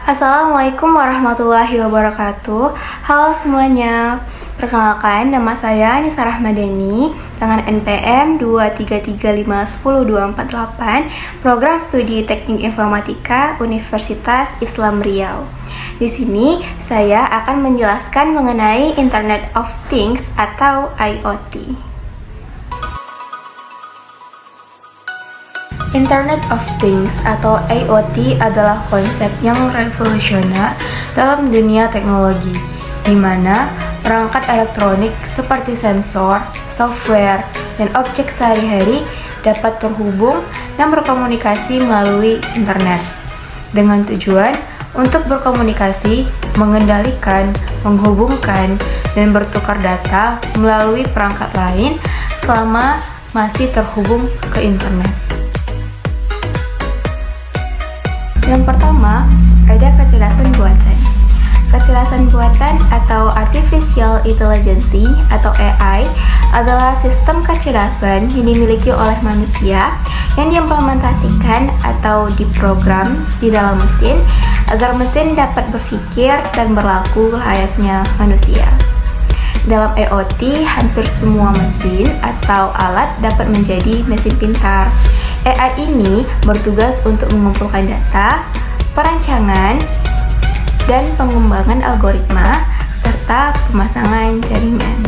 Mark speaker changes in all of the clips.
Speaker 1: Assalamualaikum warahmatullahi wabarakatuh. Halo semuanya. Perkenalkan, nama saya Nisa Rahmadani dengan NPM 233510248, Program Studi Teknik Informatika Universitas Islam Riau. Di sini saya akan menjelaskan mengenai Internet of Things atau IoT. Internet of Things atau IoT adalah konsep yang revolusioner dalam dunia teknologi, di mana perangkat elektronik seperti sensor, software, dan objek sehari-hari dapat terhubung dan berkomunikasi melalui internet dengan tujuan untuk berkomunikasi, mengendalikan, menghubungkan, dan bertukar data melalui perangkat lain selama masih terhubung ke internet. Yang pertama, ada kecerdasan buatan. Kecerdasan buatan atau Artificial Intelligence atau AI adalah sistem kecerdasan yang dimiliki oleh manusia yang diimplementasikan atau diprogram di dalam mesin agar mesin dapat berpikir dan berlaku layaknya manusia. Dalam IoT, hampir semua mesin atau alat dapat menjadi mesin pintar. AI ini bertugas untuk mengumpulkan data, perancangan, dan pengembangan algoritma, serta pemasangan jaringan.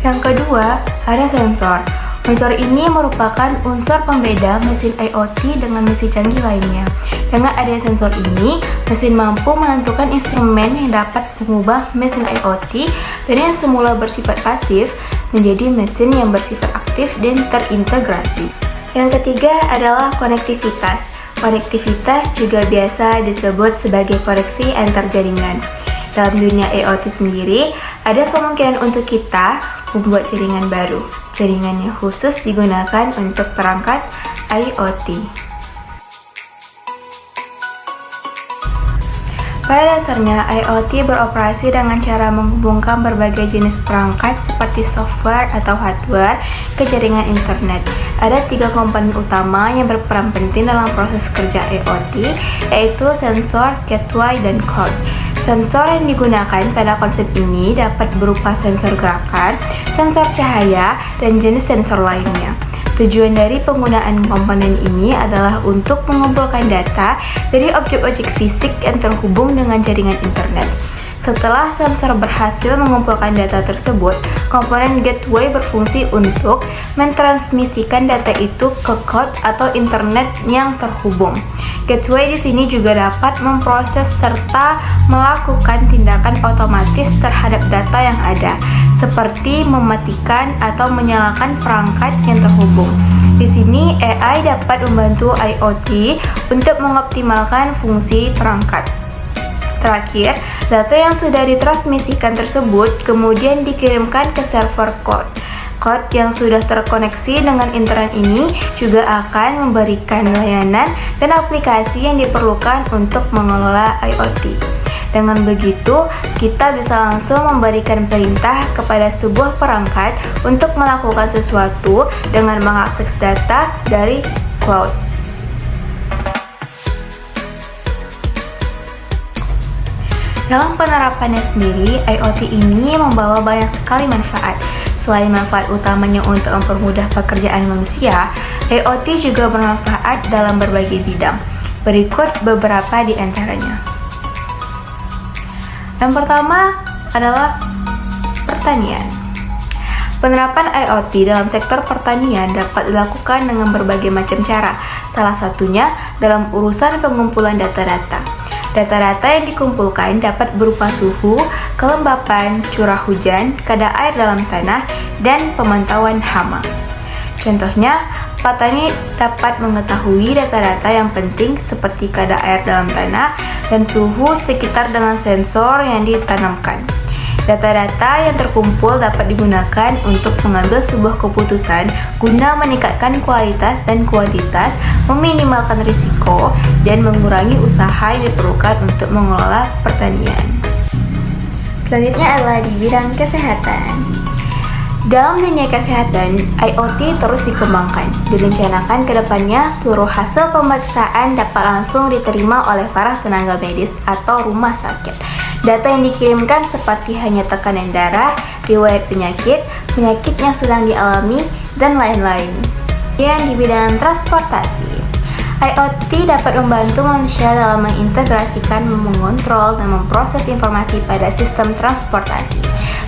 Speaker 1: Yang kedua, ada sensor. Unsur ini merupakan unsur pembeda mesin IoT dengan mesin canggih lainnya. Dengan adanya sensor ini, mesin mampu menentukan instrumen yang dapat mengubah mesin IoT dari yang semula bersifat pasif menjadi mesin yang bersifat aktif dan terintegrasi. Yang ketiga adalah konektivitas. Konektivitas juga biasa disebut sebagai koneksi antar jaringan. Dalam dunia IoT sendiri, ada kemungkinan untuk kita membuat jaringan baru, jaringan yang khusus digunakan untuk perangkat IoT. Pada dasarnya, IoT beroperasi dengan cara menghubungkan berbagai jenis perangkat seperti software atau hardware ke jaringan internet. Ada 3 komponen utama yang berperan penting dalam proses kerja IoT, yaitu sensor, gateway, dan code. Sensor yang digunakan pada konsep ini dapat berupa sensor gerakan, sensor cahaya, dan jenis sensor lainnya. Tujuan dari penggunaan komponen ini adalah untuk mengumpulkan data dari objek-objek fisik yang terhubung dengan jaringan internet. Setelah sensor berhasil mengumpulkan data tersebut, komponen gateway berfungsi untuk mentransmisikan data itu ke cloud atau internet yang terhubung. Gateway di sini juga dapat memproses serta melakukan tindakan otomatis terhadap data yang ada, seperti mematikan atau menyalakan perangkat yang terhubung. Di sini AI dapat membantu IoT untuk mengoptimalkan fungsi perangkat. Terakhir, data yang sudah ditransmisikan tersebut kemudian dikirimkan ke server cloud. Cloud yang sudah terkoneksi dengan internet ini juga akan memberikan layanan dan aplikasi yang diperlukan untuk mengelola IoT. Dengan begitu, kita bisa langsung memberikan perintah kepada sebuah perangkat untuk melakukan sesuatu dengan mengakses data dari cloud. Dalam penerapannya sendiri, IoT ini membawa banyak sekali manfaat. Selain manfaat utamanya untuk mempermudah pekerjaan manusia, IoT juga bermanfaat dalam berbagai bidang. Berikut beberapa di antaranya. Yang pertama adalah pertanian. Penerapan IoT dalam sektor pertanian dapat dilakukan dengan berbagai macam cara, salah satunya dalam urusan pengumpulan data-data. Data-data yang dikumpulkan dapat berupa suhu, kelembapan, curah hujan, kadar air dalam tanah, dan pemantauan hama. Contohnya, petani dapat mengetahui data-data yang penting seperti kadar air dalam tanah dan suhu sekitar dengan sensor yang ditanamkan. Data-data yang terkumpul dapat digunakan untuk mengambil sebuah keputusan guna meningkatkan kualitas dan kuantitas, meminimalkan risiko, dan mengurangi usaha yang diperlukan untuk mengelola pertanian. Selanjutnya adalah di bidang kesehatan. Dalam dunia kesehatan, IoT terus dikembangkan. Direncanakan ke depannya seluruh hasil pemeriksaan dapat langsung diterima oleh para tenaga medis atau rumah sakit. Data yang dikirimkan seperti hanya tekanan darah, riwayat penyakit, penyakit yang sedang dialami, dan lain-lain. Yang di bidang transportasi, IoT dapat membantu manusia dalam mengintegrasikan, mengontrol, dan memproses informasi pada sistem transportasi.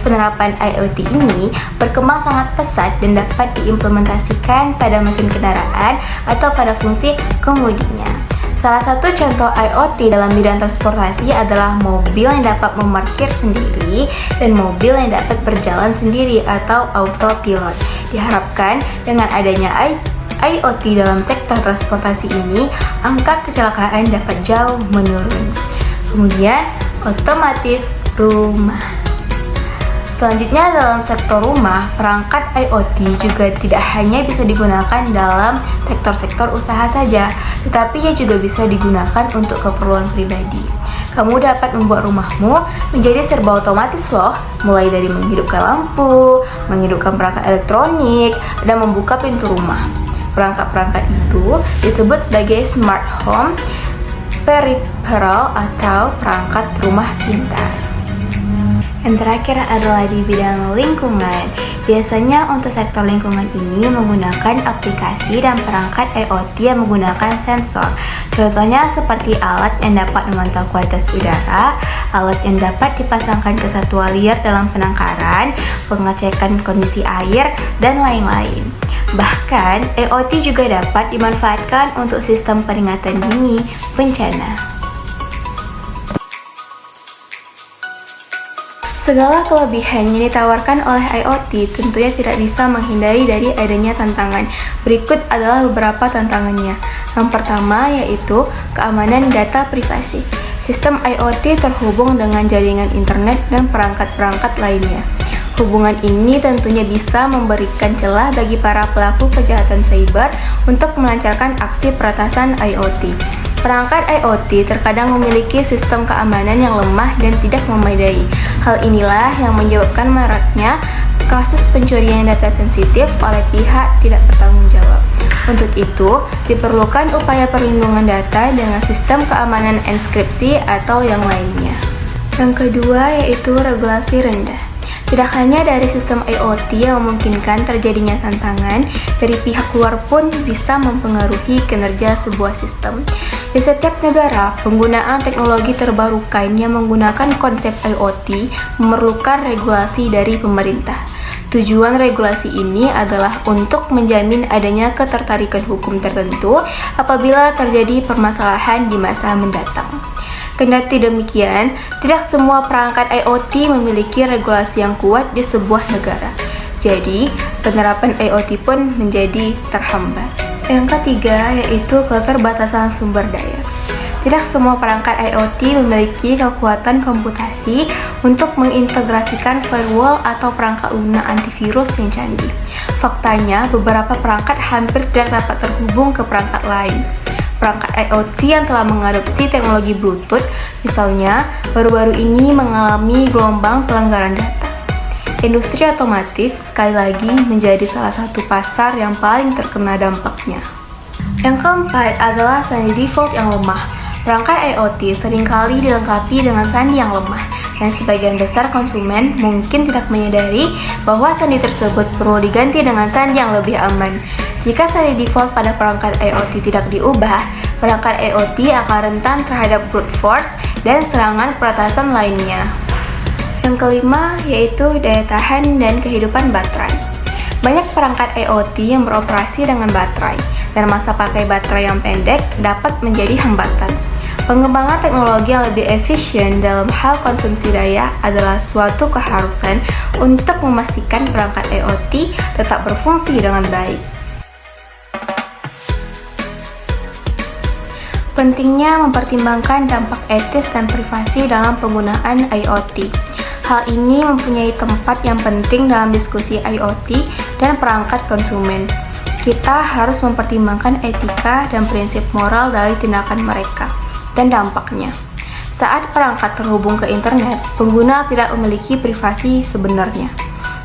Speaker 1: Penerapan IoT ini berkembang sangat pesat dan dapat diimplementasikan pada mesin kendaraan atau pada fungsi kemudinya. Salah satu contoh IoT dalam bidang transportasi adalah mobil yang dapat memarkir sendiri dan mobil yang dapat berjalan sendiri atau autopilot. Diharapkan dengan adanya IoT dalam sektor transportasi ini, angka kecelakaan dapat jauh menurun. Kemudian, otomatis rumah. Selanjutnya, dalam sektor rumah, perangkat IoT juga tidak hanya bisa digunakan dalam sektor-sektor usaha saja, tetapi ia juga bisa digunakan untuk keperluan pribadi. Kamu dapat membuat rumahmu menjadi serba otomatis loh, mulai dari menghidupkan lampu, menghidupkan perangkat elektronik, dan membuka pintu rumah. Perangkat-perangkat itu disebut sebagai smart home peripheral atau perangkat rumah pintar. Yang terakhir adalah di bidang lingkungan. Biasanya untuk sektor lingkungan ini menggunakan aplikasi dan perangkat IoT yang menggunakan sensor. Contohnya seperti alat yang dapat memantau kualitas udara, alat yang dapat dipasangkan ke satwa liar dalam penangkaran, pengecekan kondisi air, dan lain-lain. Bahkan, IoT juga dapat dimanfaatkan untuk sistem peringatan dini bencana. Segala kelebihan yang ditawarkan oleh IoT tentunya tidak bisa menghindari dari adanya tantangan. Berikut adalah beberapa tantangannya. Yang pertama yaitu keamanan data privasi. Sistem IoT terhubung dengan jaringan internet dan perangkat-perangkat lainnya. Hubungan ini tentunya bisa memberikan celah bagi para pelaku kejahatan cyber untuk melancarkan aksi peretasan IoT. Perangkat IoT terkadang memiliki sistem keamanan yang lemah dan tidak memadai. Hal inilah yang menyebabkan maraknya kasus pencurian data sensitif oleh pihak tidak bertanggung jawab. Untuk itu, diperlukan upaya perlindungan data dengan sistem keamanan enkripsi atau yang lainnya. Yang kedua yaitu regulasi rendah. Tidak hanya dari sistem IoT yang memungkinkan terjadinya tantangan, dari pihak luar pun bisa mempengaruhi kinerja sebuah sistem. Di setiap negara, penggunaan teknologi terbarukan yang menggunakan konsep IoT memerlukan regulasi dari pemerintah. Tujuan regulasi ini adalah untuk menjamin adanya ketertarikan hukum tertentu apabila terjadi permasalahan di masa mendatang. Kendati demikian, tidak semua perangkat IoT memiliki regulasi yang kuat di sebuah negara. Jadi, penerapan IoT pun menjadi terhambat. Yang ketiga yaitu keterbatasan sumber daya. Tidak semua perangkat IoT memiliki kekuatan komputasi untuk mengintegrasikan firewall atau perangkat lunak antivirus yang canggih. Faktanya, beberapa perangkat hampir tidak dapat terhubung ke perangkat lain. Perangkat IoT yang telah mengadopsi teknologi Bluetooth, misalnya, baru-baru ini mengalami gelombang pelanggaran data. Industri otomotif sekali lagi menjadi salah satu pasar yang paling terkena dampaknya. Yang keempat adalah sandi default yang lemah. Perangkat IoT seringkali dilengkapi dengan sandi yang lemah, dan sebagian besar konsumen mungkin tidak menyadari bahwa sandi tersebut perlu diganti dengan sandi yang lebih aman. Jika sandi default pada perangkat IoT tidak diubah, perangkat IoT akan rentan terhadap brute force dan serangan peretasan lainnya. Yang kelima yaitu daya tahan dan kehidupan baterai. Banyak perangkat IoT yang beroperasi dengan baterai, dan masa pakai baterai yang pendek dapat menjadi hambatan. Pengembangan teknologi yang lebih efisien dalam hal konsumsi daya adalah suatu keharusan untuk memastikan perangkat IoT tetap berfungsi dengan baik. Pentingnya mempertimbangkan dampak etis dan privasi dalam penggunaan IoT. Hal ini mempunyai tempat yang penting dalam diskusi IoT dan perangkat konsumen. Kita harus mempertimbangkan etika dan prinsip moral dari tindakan mereka dan dampaknya. Saat perangkat terhubung ke internet, pengguna tidak memiliki privasi sebenarnya.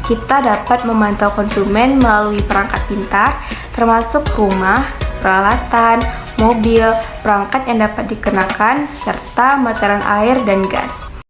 Speaker 1: kita dapat memantau konsumen melalui perangkat pintar, termasuk rumah, peralatan, mobil, perangkat yang dapat dikenakan, serta meteran air dan gas.